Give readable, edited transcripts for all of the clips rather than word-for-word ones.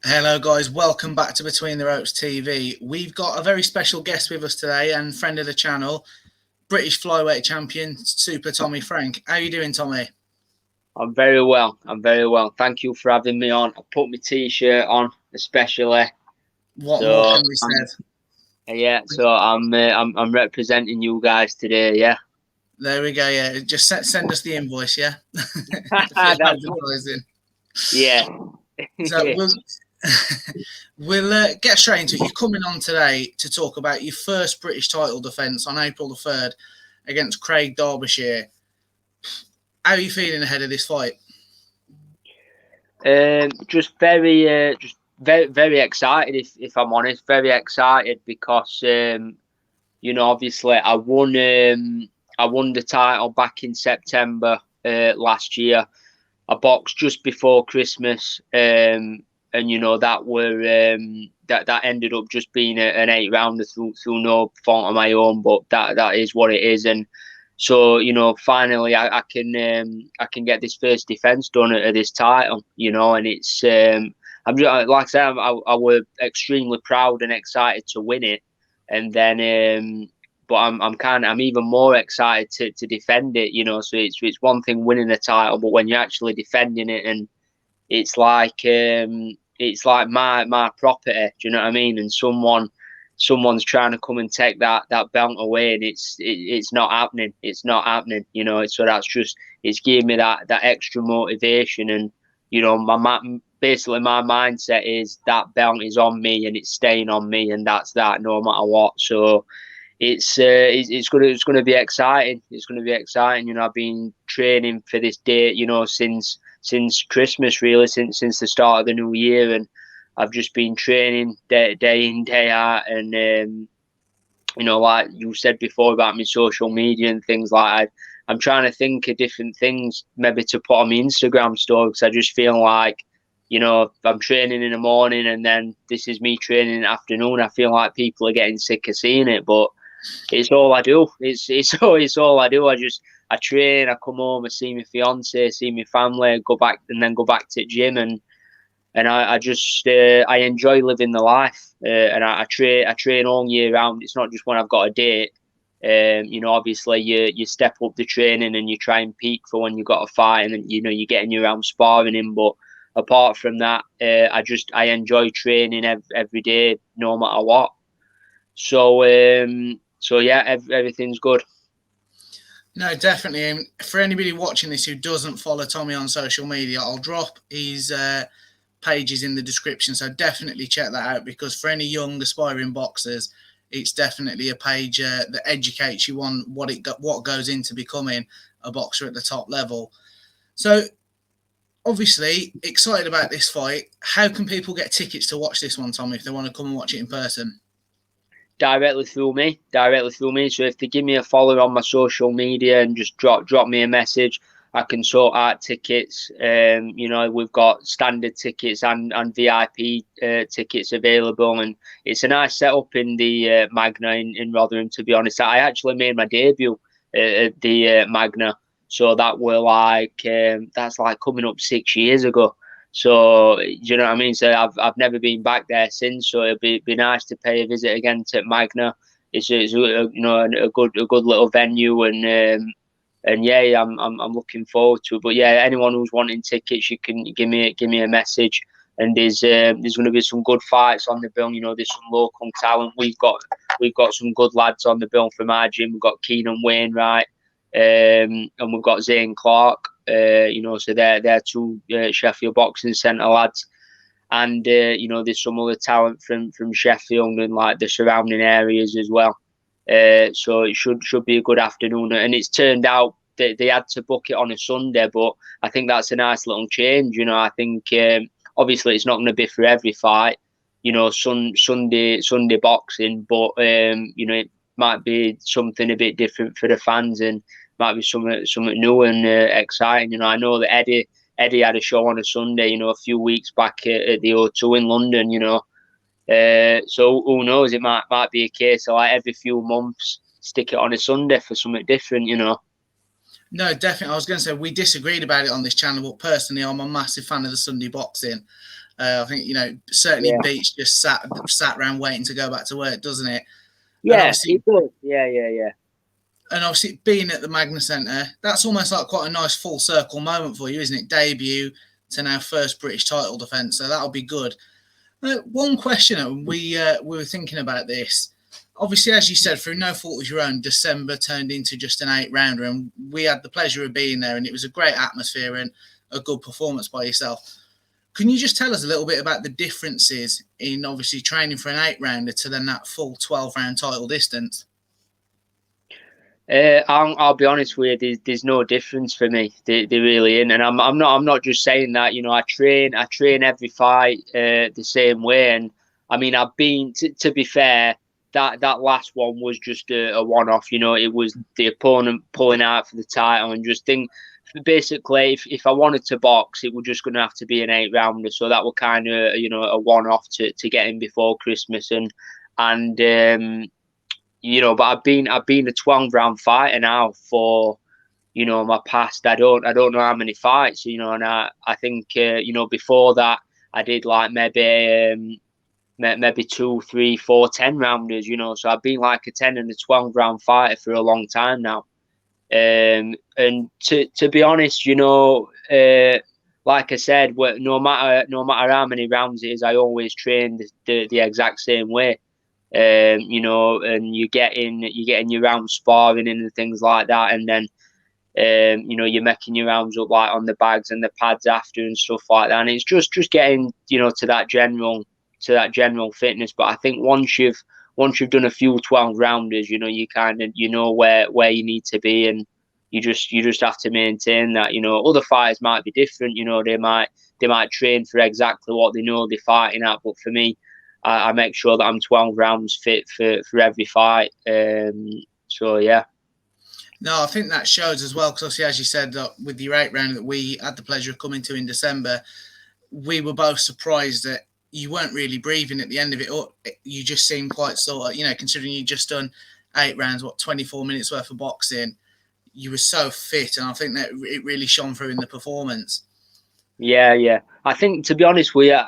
Hello guys, welcome back to Between the Ropes TV. We've got a very special guest with us today and friend of the channel, British Flyweight Champion, Super Tommy Frank. How are you doing, Tommy? I'm very well. I'm very well. Thank you for having me on. I put my t-shirt on, especially. What more So can be said? yeah. So I'm representing you guys today. Yeah. There we go, yeah. Just send us the invoice, yeah? For your That's good. advertising. Yeah. So Yeah. we'll get straight into it. You're coming on today to talk about your first British title defence on April the 3rd against Craig Derbyshire. How are you feeling ahead of this fight? Just very, very excited. If I'm honest, very excited because obviously I won the title back in September last year. I boxed just before Christmas, and that ended up just being an 8 rounder through no fault of my own, but that is what it is. And so finally I can get this first defense done at this title, and it's I'm just, like I said, I was extremely proud and excited to win it, and then but I'm even more excited to defend it, so it's one thing winning the title, but when you're actually defending it, and it's like my property, do you know what I mean? And someone's trying to come and take that belt away, and it's not happening. It's not happening, so that's just, it's giving me that extra motivation. And basically my mindset is that belt is on me and it's staying on me, and that's that no matter what. So it's gonna be exciting. It's gonna be exciting. I've been training for this date, since Christmas, really, since the start of the new year, and I've just been training day in, day out. And like you said before about my social media and things like that, I'm trying to think of different things maybe to put on my Instagram story, because I just feel like, I'm training in the morning and then this is me training in the afternoon. I feel like people are getting sick of seeing it, but it's all I do. It's all I do. I train, I come home, I see my fiance, see my family, go back, and then go back to the gym. And I just I enjoy living the life, and I train all year round. It's not just when I've got a date. Obviously you step up the training and you try and peak for when you've got a fight, and you're getting your round sparring in. But apart from that, I enjoy training every day, no matter what. So yeah, everything's good. No, definitely. And for anybody watching this who doesn't follow Tommy on social media, I'll drop his pages in the description. So definitely check that out, because for any young aspiring boxers, it's definitely a page that educates you on what goes into becoming a boxer at the top level. So obviously excited about this fight. How can people get tickets to watch this one, Tommy, if they want to come and watch it in person? Directly through me. So if they give me a follow on my social media and just drop me a message, I can sort out tickets. We've got standard tickets and VIP tickets available, and it's a nice setup in the Magna in Rotherham. To be honest, I actually made my debut at the Magna, so that's like coming up 6 years ago. So you know what I mean. So I've never been back there since. So it'd be nice to pay a visit again to Magna. It's a good little venue, and yeah, I'm looking forward to it. But yeah, anyone who's wanting tickets, you can give me a message. And there's going to be some good fights on the bill. There's some local talent. We've got some good lads on the bill from our gym. We've got Keenan Wainwright, and we've got Zane Clark. So they're two Sheffield Boxing Centre lads. And there's some other talent from Sheffield and like the surrounding areas as well. So it should be a good afternoon. And it's turned out that they had to book it on a Sunday, but I think that's a nice little change. I think obviously it's not going to be for every fight. Sunday boxing, but it might be something a bit different for the fans, and might be something new and exciting. I know that Eddie had a show on a Sunday, a few weeks back at the O2 in London. So who knows? It might be a case of like every few months stick it on a Sunday for something different. No, definitely. I was going to say we disagreed about it on this channel, but personally, I'm a massive fan of the Sunday boxing. I think, you know, certainly Yeah. beats just sat around waiting to go back to work, doesn't it? And Yeah, obviously, it does. Yeah. being at the Magna Centre, that's almost like quite a nice full circle moment for you, isn't it? Debut to now first British title defence, so that'll be good. One question, we were thinking about this. Obviously, as you said, through no fault of your own, December turned into just an 8-rounder, and we had the pleasure of being there, and it was a great atmosphere and a good performance by yourself. Can you just tell us a little bit about the differences in obviously training for an 8-rounder to then that full 12-round title distance? I'll be honest with you. There's no difference for me. They really in, and I'm not just saying that. You know, I train every fight the same way. And I mean, I've been to be fair. That last one was just a one-off. You know, it was the opponent pulling out for the title, and just think basically, if I wanted to box, it was just going to have to be an 8-rounder. So that was kind of, you know, a one-off to get in before Christmas, and you know, but I've been a 12-round fighter now for, you know, my past. I don't know how many fights, you know, and I think you know, before that I did like maybe 2, 3, 4, 10-rounders, you know. So I've been like a 10 and a 12-round fighter for a long time now. And to be honest, you know, like I said, no matter how many rounds it is, I always train the exact same way. You know, and you get in your round sparring and things like that, and then you know, you're making your rounds up like on the bags and the pads after and stuff like that. And it's just getting, you know, to that general fitness. But I think once you've done a few 12-rounders, you know, you kind of, you know, where you need to be, and you just have to maintain that. You know, other fighters might be different. You know, they might train for exactly what they know they're fighting at. But for me, I make sure that I'm 12 rounds fit for every fight. So yeah. No, I think that shows as well, because obviously, as you said, with your 8-rounder that we had the pleasure of coming to in December, we were both surprised that you weren't really breathing at the end of it. Or you just seemed quite sort of, you know, considering you just done 8 rounds, 24 minutes worth of boxing, you were so fit, and I think that it really shone through in the performance. Yeah. I think, to be honest with you,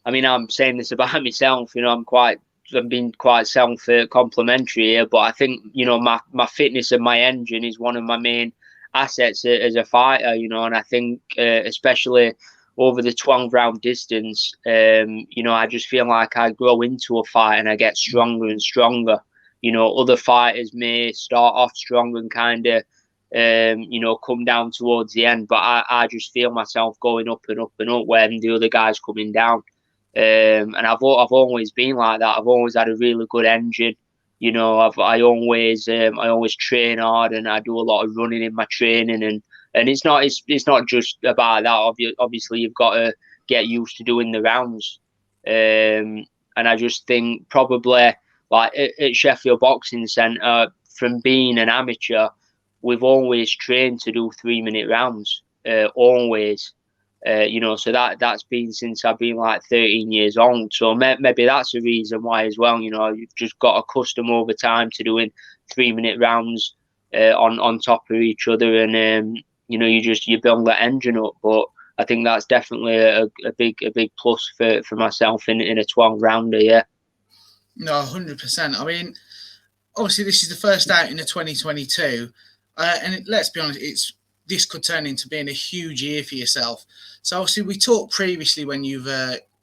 I mean, I'm saying this about myself. You know, I'm being quite self complimentary here, but I think, you know, my fitness and my engine is one of my main assets as a fighter. You know, and I think especially over the 12-round distance, you know, I just feel like I grow into a fight and I get stronger and stronger. You know, other fighters may start off strong and kind of, you know, come down towards the end, but I just feel myself going up and up and up when the other guy's coming down. And I've always been like that. I've always had a really good engine. You know, I always train hard, and I do a lot of running in my training, and it's not just about that. Obviously, you've got to get used to doing the rounds. And I just think probably like at Sheffield Boxing Centre, from being an amateur, we've always trained to do 3-minute rounds. Always. You know, so that's been since I've been like 13 years old. So maybe that's a reason why as well. You know, you've just got accustomed over time to doing 3-minute rounds on top of each other, and you know, you build that engine up. But I think that's definitely a big plus for myself in a 12-rounder. Yeah. No, 100%. I mean, obviously, this is the first outing of 2022, and let's be honest, this could turn into being a huge year for yourself. So obviously, we talked previously when you've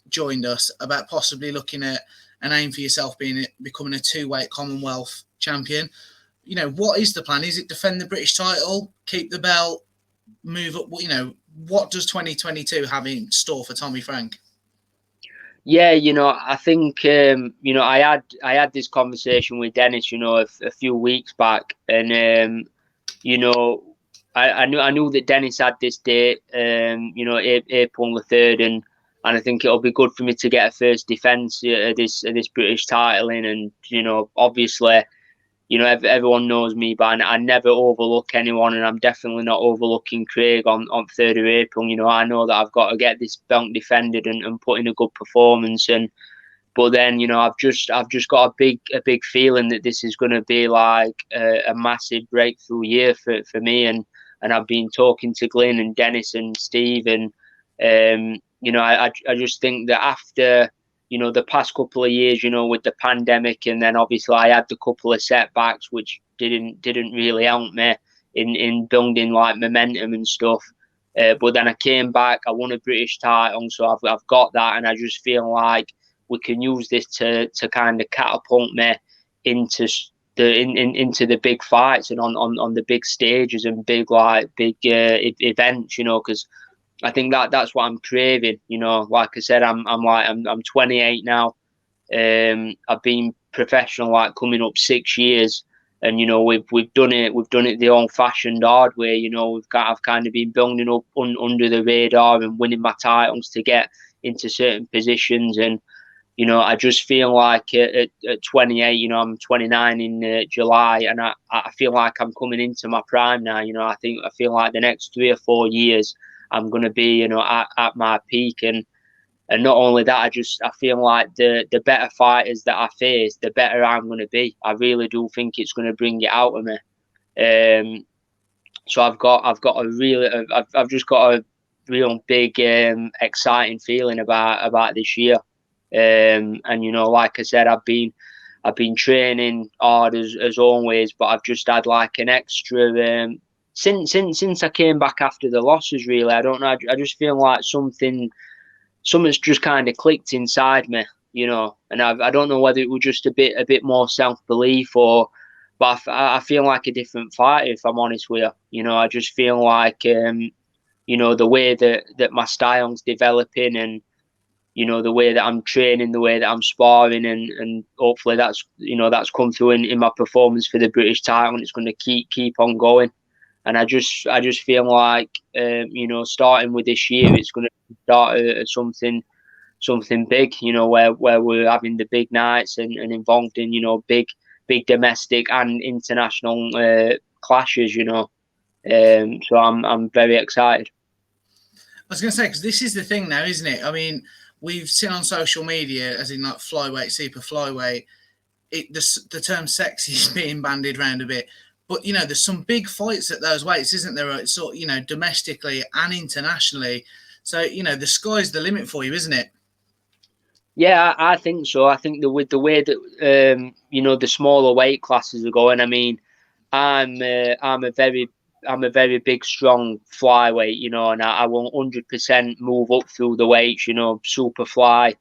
joined us about possibly looking at an aim for yourself becoming a 2-weight Commonwealth champion. You know, what is the plan? Is it defend the British title, keep the belt, move up? You know, what does 2022 have in store for Tommy Frank? Yeah, you know, I think you know, I had this conversation with Dennis, you know, a few weeks back, and you know, I knew that Dennis had this date, you know, April the 3rd, and I think it'll be good for me to get a first defence of this British title in, and you know, obviously, you know, everyone knows me, but I never overlook anyone, and I'm definitely not overlooking Craig on 3rd of April. You know, I know that I've got to get this belt defended and put in a good performance, and but then, you know, I've just got a big feeling that this is going to be like a massive breakthrough year for me, and I've been talking to Glyn and Dennis and Steve, and you know, I just think that after, you know, the past couple of years, you know, with the pandemic, and then obviously I had the couple of setbacks which didn't really help me in building like momentum and stuff. But then I came back, I won a British title, so I've got that, and I just feel like we can use this to kind of catapult me into into the big fights and on the big stages and big events, you know, because I think that's what I'm craving. You know, like I said, I'm 28 now. I've been professional like coming up 6 years, and you know we've done it the old fashioned hard way. You know, I've kind of been building up under the radar and winning my titles to get into certain positions, and you know I just feel like at 28, you know, I'm 29 in July, and I feel like I'm coming into my prime now. You know, I feel like the next 3 or 4 years I'm going to be, you know, at my peak, and not only that, I feel like the better fighters that I face, the better I'm going to be. I really do think it's going to bring it out of me. So I've just got a real big exciting feeling about this year. And you know, like I said, I've been training hard as always, but I've just had like an extra since I came back after the losses. Really, I don't know. I just feel like something's just kind of clicked inside me, you know. And I don't know whether it was just a bit more self belief or, but I feel like a different fighter, if I'm honest with you. You know, I just feel like you know, the way that my style's developing, and you know the way that I'm training, the way that I'm sparring, and hopefully that's, you know, that's come through in my performance for the British title, and it's going to keep on going. And I just feel like you know, starting with this year, it's going to start something big. You know, where we're having the big nights and involved in, you know, big domestic and international clashes. You know, so I'm very excited. I was going to say, because this is the thing now, isn't it? I mean, we've seen on social media, as in like flyweight, super flyweight, the term sexy is being bandied around a bit. But, you know, there's some big fights at those weights, isn't there? Sort of, you know, domestically and internationally. So, you know, the sky's the limit for you, isn't it? Yeah, I think so. I think that with the way that you know, the smaller weight classes are going, I mean, I'm a very big, strong flyweight, you know, and I will 100% move up through the weights, you know, super fly,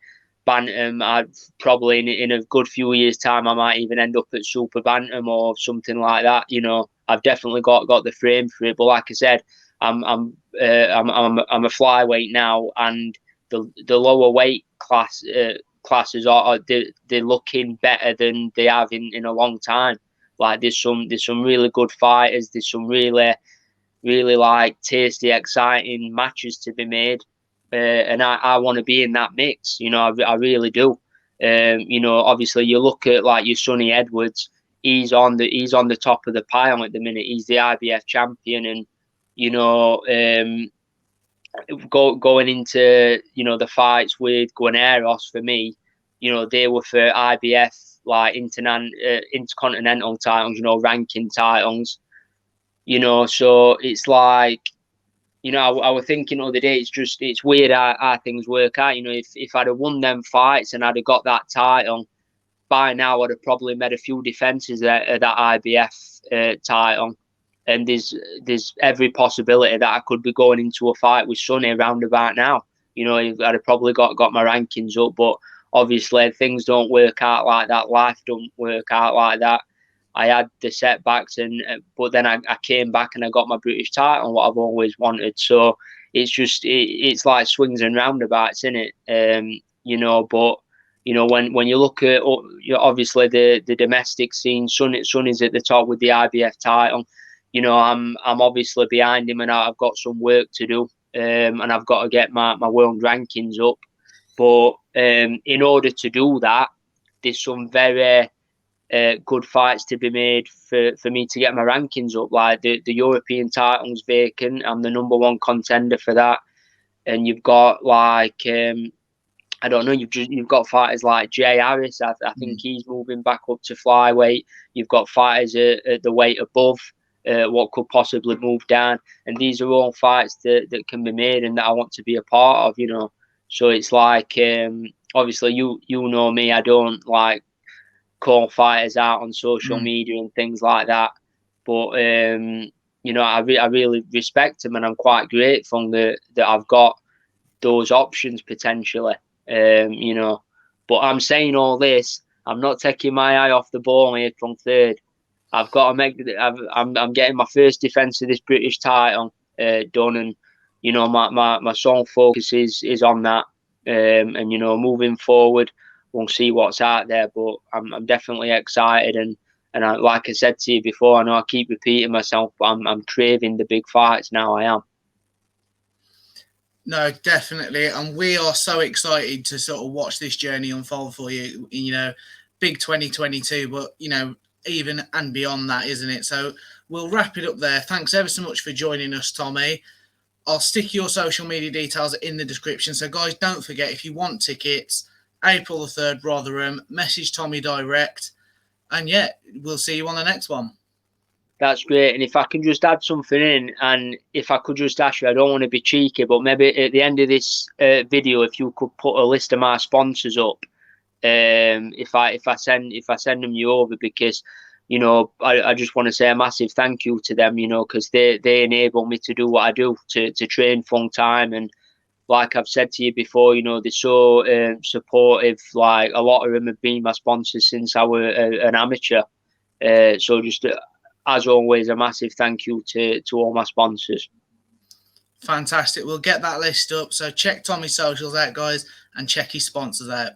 bantam. I probably in a good few years' time, I might even end up at super bantam or something like that. You know, I've definitely got the frame for it. But like I said, I'm a flyweight now, and the lower weight classes are they're looking better than they have in a long time. Like there's some really good fighters. There's some really like tasty, exciting matches to be made, and I want to be in that mix. You know, I really do. You know, obviously you look at like your Sonny Edwards. He's on the top of the pile at the minute. He's the IBF champion, and you know, going into, you know, the fights with Guaneros, for me, you know, they were for IBF like intercontinental titles, you know, ranking titles, you know. So it's like, you know, I was thinking the other day, it's weird how things work out. You know, if I'd have won them fights and I'd have got that title, by now I'd have probably made a few defenses at that IBF title. And there's every possibility that I could be going into a fight with Sonny around about now. You know, I'd have probably got my rankings up, but obviously things don't work out like that. Life don't work out like that. I had the setbacks, and but then I came back and I got my British title, what I've always wanted. So it's like swings and roundabouts, isn't it? You know, but you know, when you look at, you know, obviously the domestic scene, Sonny's at the top with the IBF title. You know, I'm obviously behind him, and I've got some work to do, and I've got to get my world rankings up. But in order to do that, there's some very good fights to be made for me to get my rankings up. Like the European title's vacant. I'm the number 1 contender for that, and you've got like I don't know. You've got fighters like Jay Harris. I think he's moving back up to flyweight. You've got fighters at the weight above what could possibly move down, and these are all fights that can be made and that I want to be a part of. You know, So it's like, obviously you know me, I don't like call fighters out on social media and things like that. But you know, I really respect them, and I'm quite grateful that I've got those options potentially. You know, but I'm saying all this, I'm not taking my eye off the ball here from third. I've got to make. I'm getting my first defence of this British title done, and you know my sole focus is on that. And you know, moving forward, we'll see what's out there. But I'm definitely excited, and I, like I said to you before, I know I keep repeating myself, but I'm craving the big fights now. I am. No, definitely. And we are so excited to sort of watch this journey unfold for you. You know, big 2022, but, you know, even and beyond that, isn't it? So we'll wrap it up there. Thanks ever so much for joining us, Tommy. I'll stick your social media details in the description. So, guys, don't forget, if you want tickets, April the 3rd, Rotherham, message Tommy direct. And, yeah, we'll see you on the next one. That's great. And if I can just add something in, and if I could just ask you, I don't want to be cheeky, but maybe at the end of this video, if you could put a list of my sponsors up, if I send them you over, because you know I just want to say a massive thank you to them, you know, because they enable me to do what I do, to train full time. And like I've said to you before, you know, they're so supportive. Like a lot of them have been my sponsors since I was an amateur. So just as always, a massive thank you to all my sponsors. Fantastic. We'll get that list up. So check Tommy's socials out, guys, and check his sponsors out.